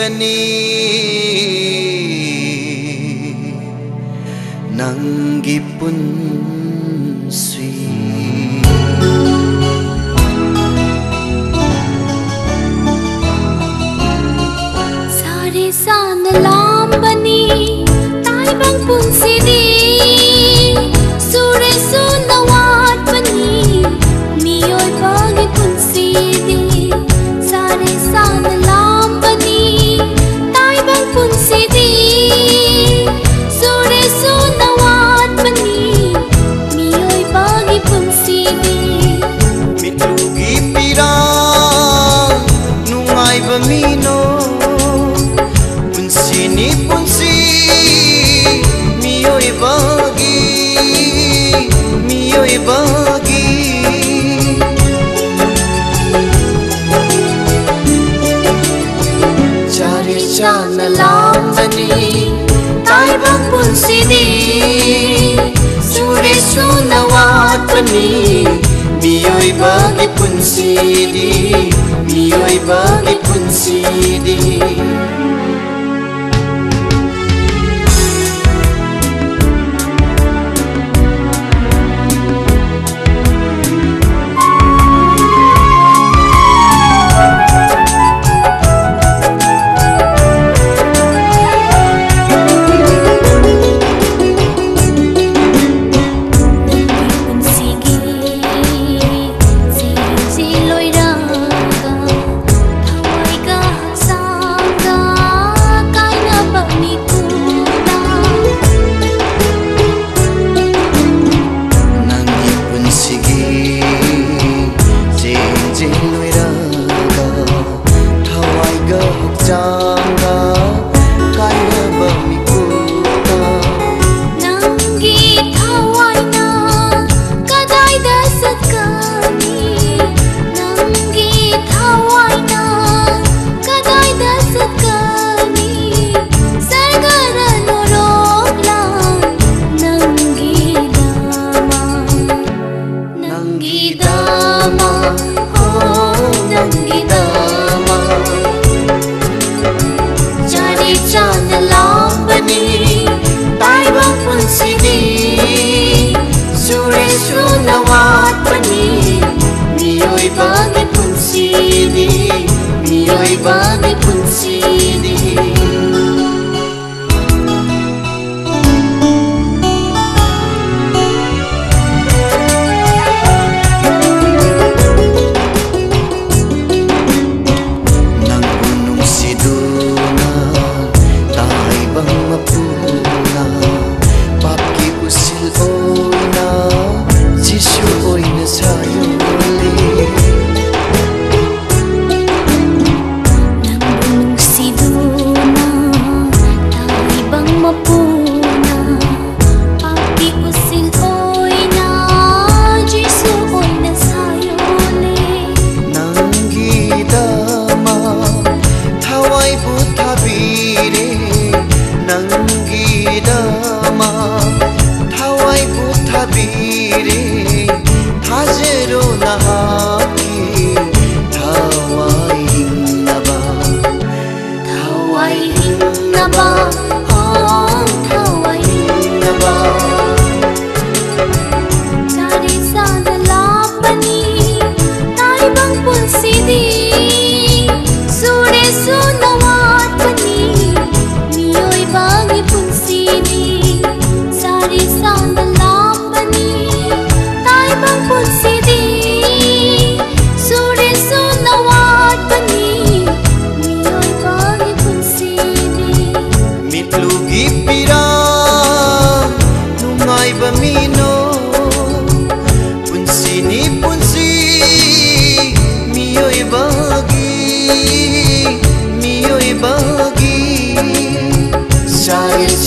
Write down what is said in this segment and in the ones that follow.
gani nanggi punsi sare san lambani tai bang punsi di sure sunawat pani miyoi bagi punsi di sare san lambani tai bang punsi di sure sunawat pani miyoi bagi punsi di mitlugi pirang nungai bamino punsi ni punsi miyoi bagi cari jana lambani tai bang punsi di sure sunawat pani miyoi bagi punsi di miyoi bagi punsi di miyoi bagi punsi di nang gunung siduna tai bang mapuna paki usil oina jisu oina sayo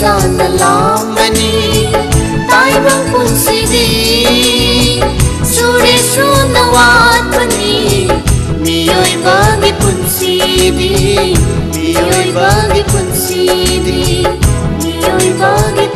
jana lambani tai bang punsi di sure sunawat pani miyoi bagi punsi di miyoi bagi punsi di miyoi bagi